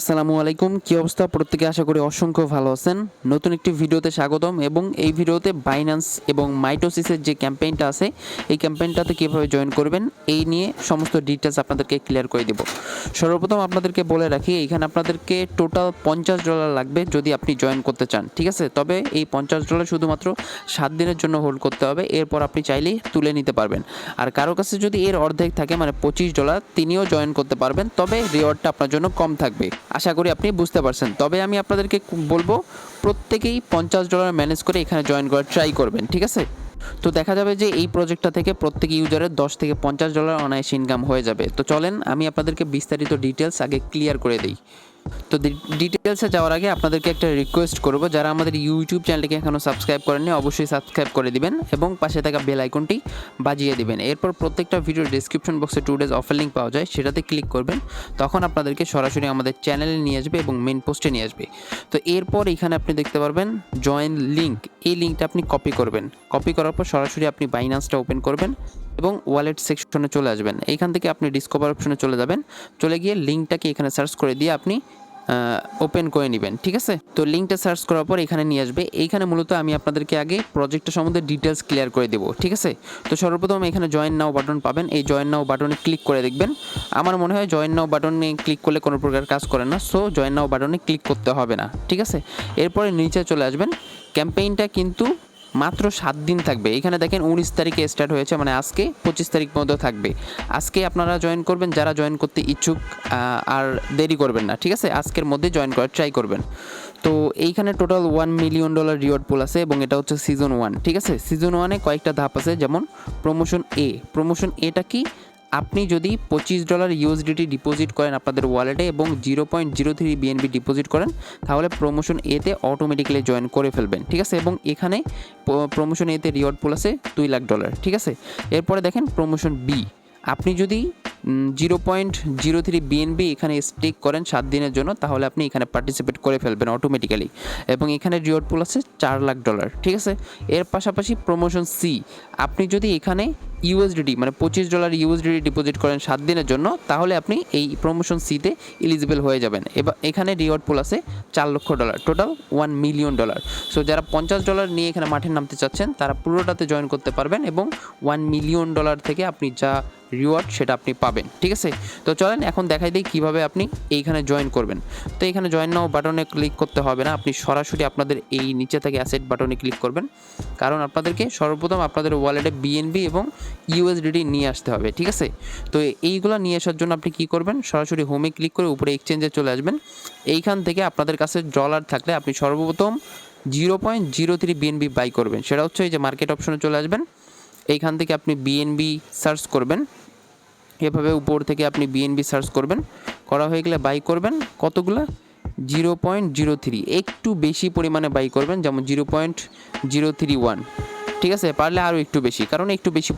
আসসালামু আলাইকুম, কি অবস্থা? প্রত্যেকে আশা করি অসংখ্য ভালো আছেন। নতুন একটি ভিডিওতে স্বাগতম এবং এই ভিডিওতে বাইন্যান্স এবং মাইটোসিসের যে ক্যাম্পেইনটা আছে এই ক্যাম্পেইনটাতে কীভাবে জয়েন করবেন এই নিয়ে সমস্ত ডিটেলস আপনাদেরকে ক্লিয়ার করে দেব। সর্বপ্রথম আপনাদেরকে বলে রাখি, এইখানে আপনাদেরকে টোটাল $50 লাগবে যদি আপনি জয়েন করতে চান, ঠিক আছে? তবে এই $50 শুধুমাত্র 7 দিনের জন্য হোল্ড করতে হবে, এরপর আপনি চাইলেই তুলে নিতে পারবেন। আর কারো কাছে যদি এর অর্ধেক থাকে মানে $25, তিনিও জয়েন করতে পারবেন, তবে রিওয়ার্ডটা আপনার জন্য কম থাকবে। আশা করি আপনি বুঝতে পারছেন। তবে আমি আপনাদেরকে বলবো প্রত্যেকেই $50 ম্যানেজ করে এখানে জয়েন করার ট্রাই করবেন, ঠিক আছে? তো দেখা যাবে যে এই প্রজেক্টটা থেকে প্রত্যেক ইউজারের $10 থেকে $50 অনায়াসে ইনকাম হয়ে যাবে। তো চলেন আমি আপনাদেরকে বিস্তারিত ডিটেলস আগে ক্লিয়ার করে দিই। তো ডিটেলসে যাওয়ার আগে আপনাদেরকে একটা রিকোয়েস্ট করব, যারা আমাদের ইউটিউব চ্যানেলটিকে এখনও সাবস্ক্রাইব করেননি অবশ্যই সাবস্ক্রাইব করে দিবেন এবং পাশে থাকা বেল আইকনটি বাজিয়ে দিবেন। এরপর প্রত্যেকটা ভিডিওর ডেসক্রিপশন বক্সে 2 ডেজ অফার লিঙ্ক পাওয়া যায়, সেটাতে ক্লিক করবেন। তখন আপনাদেরকে সরাসরি আমাদের চ্যানেলে নিয়ে আসবে এবং মেন পোস্টে নিয়ে আসবে। তো এরপর এখানে আপনি দেখতে পারবেন জয়েন লিঙ্ক, এই লিঙ্কটা আপনি কপি করবেন। কপি করার পর সরাসরি আপনি বাইন্যান্সটা ওপেন করবেন এবং ওয়ালেট সেকশনে চলে আসবেন। এইখান থেকে আপনি ডিসকভার অপশনে চলে যাবেন, চলে গিয়ে লিঙ্কটাকে এখানে সার্চ করে দিয়ে আপনি ওপেন করে নেবেন, ঠিক আছে? তো লিঙ্কটা সার্চ করার পর এখানে নিয়ে আসবে। এইখানে মূলত আমি আপনাদেরকে আগে প্রজেক্টটা সম্বন্ধে ডিটেলস ক্লিয়ার করে দেবো, ঠিক আছে? তো সর্বপ্রথম এখানে জয়েন নাও বাটন পাবেন, এই জয়েন নাও বাটনে ক্লিক করে দেখবেন। আমার মনে হয় জয়েন নাও বাটনে ক্লিক করলে কোনো প্রকার কাজ করে না, সো জয়েন নাও বাটনে ক্লিক করতে হবে না, ঠিক আছে? এরপরে নিচে চলে আসবেন। ক্যাম্পেইনটা কিন্তু মাত্র 7 দিন থাকবে। এখানে দেখেন 19 তারিখে স্টার্ট হয়েছে, মানে আজকে 25 তারিখ পর্যন্ত থাকবে। আজকে আপনারা জয়েন করবেন যারা জয়েন করতে ইচ্ছুক, আর দেরি করবেন না, ঠিক আছে? আজকের মধ্যে জয়েন করার ট্রাই করবেন। তো এইখানে টোটাল $1 মিলিয়ন রিওয়ার্ড পুল আছে এবং এটা হচ্ছে সিজন 1, ঠিক আছে? সিজন 1-এ কয়েকটা ধাপ আছে, যেমন প্রমোশন এ। প্রমোশন এটা কি? আপনি যদি $25 ইউএসডিটি ডিপোজিট করেন আপনাদের ওয়ালেটে এবং 0.03 বিএনবি ডিপোজিট করেন, তাহলে প্রমোশন এতে অটোমেটিক্যালি জয়েন করে ফেলবেন, ঠিক আছে? এবং এখানে প্রমোশন এতে রিওয়ার্ড পুল আছে $2 লাখ, ঠিক আছে? এরপরে দেখেন প্রমোশন বি। আপনি যদি 0.03 বিএনবি এখানে স্টেক করেন 7 দিনের জন্য, তাহলে আপনি এখানে পার্টিসিপেট করে ফেলবেন অটোমেটিক্যালি এবং এখানে রিওয়ার্ড পুল আছে $4 লাখ, ঠিক আছে? এর পাশাপাশি প্রমোশন সি, আপনি যদি এখানে ইউএসডিটি মানে $25 ইউএসডিটি ডিপোজিট করেন 7 দিনের জন্য, তাহলে আপনি এই প্রমোশন সিতে এলিজিবল হয়ে যাবেন। এবার এখানে রিওয়ার্ড পুল আছে $4 লক্ষ, টোটাল $1 মিলিয়ন। সো যারা $50 নিয়ে এখানে মাঠে নামতে চাচ্ছেন তারা পুরোটাতে জয়েন করতে পারবেন এবং $1 মিলিয়ন থেকে আপনি যা রিওয়ার্ড সেটা আপনি পাবেন, ঠিক আছে? তো চলেন এখন দেখাই দিই কীভাবে আপনি এইখানে জয়েন করবেন। তো এখানে জয়েন নাও বাটনে ক্লিক করতে হবে না, আপনি সরাসরি আপনাদের এই নিচে থেকে অ্যাসেট বাটনে ক্লিক করবেন, কারণ আপনাদেরকে সর্বপ্রথম আপনাদের ওয়ালেটে বিএনবি এবং ইউএসডিটি নিয়ে আসতে হবে, ঠিক আছে? তো এইগুলো নিয়ে আসার জন্য আপনি কী করবেন, সরাসরি হোমে ক্লিক করে উপরে এক্সচেঞ্জে চলে আসবেন। এইখান থেকে আপনাদের কাছে ডলার থাকলে আপনি সর্বপ্রথম 0.03 বিএনবি বাই করবেন, সেটা হচ্ছে এই যে মার্কেট অপশনে চলে আসবেন। এইখান থেকে আপনি বিএনবি সার্চ করবেন, এভাবে উপর থেকে আপনি বিএনবি সার্চ করবেন, করা হয়ে গেলে বাই করবেন কতগুলো 0.03, একটু বেশি পরিমাণে বাই করবেন, যেমন 0.031, ঠিক আছে? পারলে আরও একটু বেশি, কারণ একটু বেশি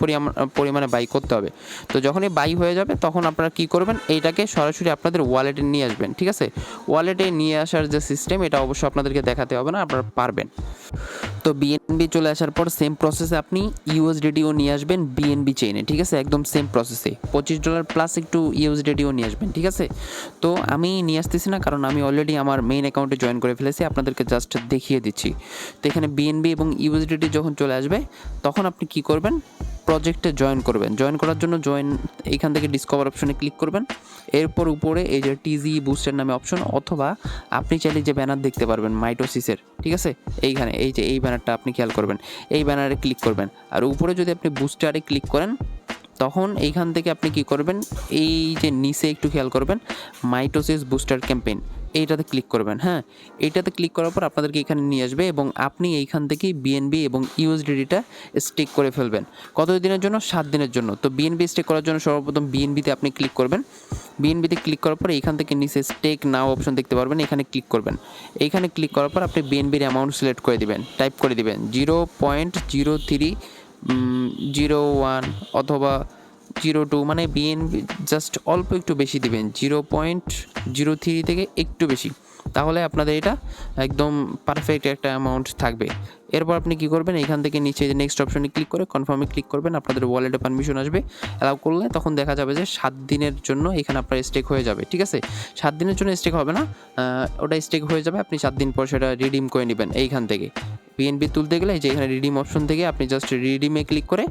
পরিমাণে বাই করতে হবে। তো যখনই বাই হয়ে যাবে তখন আপনারা কী করবেন, এইটাকে সরাসরি আপনাদের ওয়ালেটে নিয়ে আসবেন, ঠিক আছে? ওয়ালেটে নিয়ে আসার যে সিস্টেম এটা অবশ্যই আপনাদেরকে দেখাতে হবে না, আপনারা পারবেন। তো বিএনবি চলে আসার পর সেম প্রসেসে আপনি ইউএসডিটিও নিয়ে আসবেন বিএনবি চেইনে, ঠিক আছে? একদম সেম প্রসেসে $25 প্লাস একটু ইউএসডিটিও নিয়ে আসবেন, ঠিক আছে? তো আমি নিয়ে আসতেছি না, কারণ আমি অলরেডি আমার মেইন অ্যাকাউন্টে জয়েন করে ফেলেছি, আপনাদেরকে জাস্ট দেখিয়ে দিচ্ছি। তো এখানে বিএনবি এবং ইউএসডিটি যখন চলে আসবে তখন আপনি কি করবেন, প্রজেক্টে জয়েন করবেন। জয়েন করার জন্য এইখান থেকে ডিসকভার অপশনে ক্লিক করবেন। এরপর উপরে এই যে টিজি বুস্টার নামে অপশন, অথবা আপনি চাইলে যে ব্যানার দেখতে পারবেন মাইটোসিসের, ঠিক আছে? এইখানে এই যে এই ব্যানারটা আপনি খেয়াল করবেন, এই ব্যানারে ক্লিক করবেন। আর উপরে যদি আপনি বুস্টারে ক্লিক করেন তখন এইখান থেকে আপনি কি করবেন, এই যে নিচে একটু খেয়াল করবেন মাইটোসিস বুস্টার ক্যাম্পেইন, এইটাতে ক্লিক করবেন। হ্যাঁ, এইটাতে ক্লিক করার পর আপনাদেরকে এখানে নিয়ে আসবে এবং আপনি এইখান থেকেই বিএনবি এবং ইউএসডিটিটা স্টেক করে ফেলবেন। কত দিনের জন্য? 7 দিনের জন্য। তো বিএনবি স্টেক করার জন্য সর্বপ্রথম বিএনবিতে আপনি ক্লিক করবেন। বিএনবিতে ক্লিক করার পর এইখান থেকে নিচে স্টেক নাও অপশন দেখতে পারবেন, এখানে ক্লিক করবেন। এইখানে ক্লিক করার পর আপনি বিএনবির অ্যামাউন্ট সিলেক্ট করে দিবেন, টাইপ করে দিবেন 0.0301 অথবা 0.02 মানে বিএনবি জাস্ট অল্প একটু বেশি দিবেন, 0.03 থেকে একটু বেশি, তাহলে আপনাদের এটা একদম পারফেক্ট একটা অ্যামাউন্ট থাকবে। এরপর আপনি কি করবেন, এখান থেকে নিচে যে নেক্সট অপশনে ক্লিক করে কনফার্মে ক্লিক করবেন, আপনাদের ওয়ালেটে পারমিশন আসবে, অ্যালাউ করলে তখন দেখা যাবে যে 7 দিনের জন্য এখানে আপনার স্টেক হয়ে যাবে। ঠিক আছে, 7 দিনের জন্য স্টেক হবে না, ওটা স্টেক হয়ে যাবে, আপনি 7 দিন পর সেটা রিডিম করে নেবেন এইখান থেকে। বিএনবি তুলতে গেলে যে এখানে রিডিম অপশন থেকে আপনি জাস্ট রিডিমে ক্লিক করে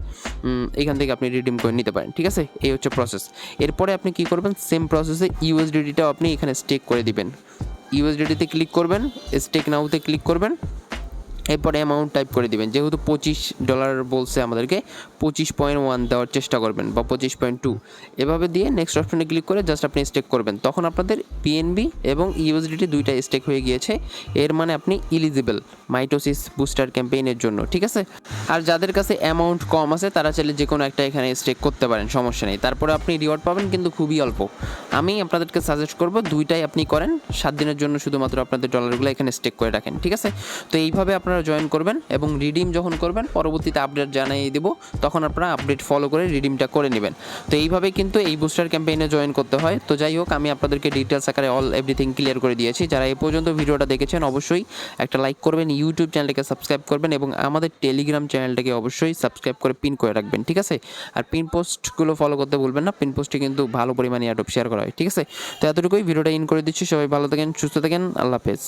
এখান থেকে আপনি রিডিম করে নিতে পারেন। ঠিক আছে, এই হচ্ছে প্রসেস। এরপরে আপনি কি করবেন, সেম প্রসেসে ইউএসডিটিটাও আপনি এখানে স্টেক করে দিবেন। ইউএসডিটিতে ক্লিক করবেন, স্টেক নাওতে ক্লিক করবেন, এরপরে অ্যামাউন্ট টাইপ করে দিবেন। যেহেতু $25 বলছে আমাদেরকে, 25.1 দেওয়ার চেষ্টা করবেন বা 25.2, এভাবে দিয়ে নেক্সট অপশনে ক্লিক করে জাস্ট আপনি স্টেক করবেন। তখন আপনাদের পিএনবি এবং ইউএসডিটি দুইটা স্টেক হয়ে গিয়েছে, এর মানে আপনি ইলিজিবল মাইটোসিস বুস্টার ক্যাম্পেইনের জন্য। ঠিক আছে, আর যাদের কাছে অ্যামাউন্ট কম আছে তারা চাইলে যে কোনো একটা এখানে স্টেক করতে পারেন, সমস্যা নেই। তারপরে আপনি রিওয়ার্ড পাবেন কিন্তু খুবই অল্প। আমি আপনাদেরকে সাজেস্ট করব দুইটাই আপনি করেন, 7 দিনের জন্য শুধুমাত্র আপনাদের ডলারগুলো এখানে স্টেক করে রাখেন। ঠিক আছে, তো এইভাবে আপনারা জয়েন করবেন এবং রিডিম যখন করবেন পরবর্তীতে আপডেট জানিয়ে দেব, তখন আপনারা আপডেট ফলো করে রিডিমটা করে নেবেন। তো এইভাবে কিন্তু এই বুস্টার ক্যাম্পেইনে জয়েন করতে হয়। তো যাই হোক, আমি আপনাদেরকে ডিটেলস আকারে এভরিথিং ক্লিয়ার করে দিয়েছি। যারা এই পর্যন্ত ভিডিওটা দেখেছেন অবশ্যই একটা লাইক করবেন, ইউটিউব চ্যানেলটাকে সাবস্ক্রাইব করবেন এবং আমাদের টেলিগ্রাম চ্যানেলটাকে অবশ্যই সাবস্ক্রাইব করে পিন করে রাখবেন। ঠিক আছে, আর পিন পোস্টগুলো ফলো করতে ভুলবেন না, পিন পোস্টে কিন্তু ভালো পরিমাণে অ্যাডপ শেয়ার করা হয়। ঠিক আছে, তো এতটুকুই, ভিডিওটা ইন করে দিচ্ছি। সবাই ভালো থাকেন, সুস্থ থাকেন, আল্লাহ হাফেজ।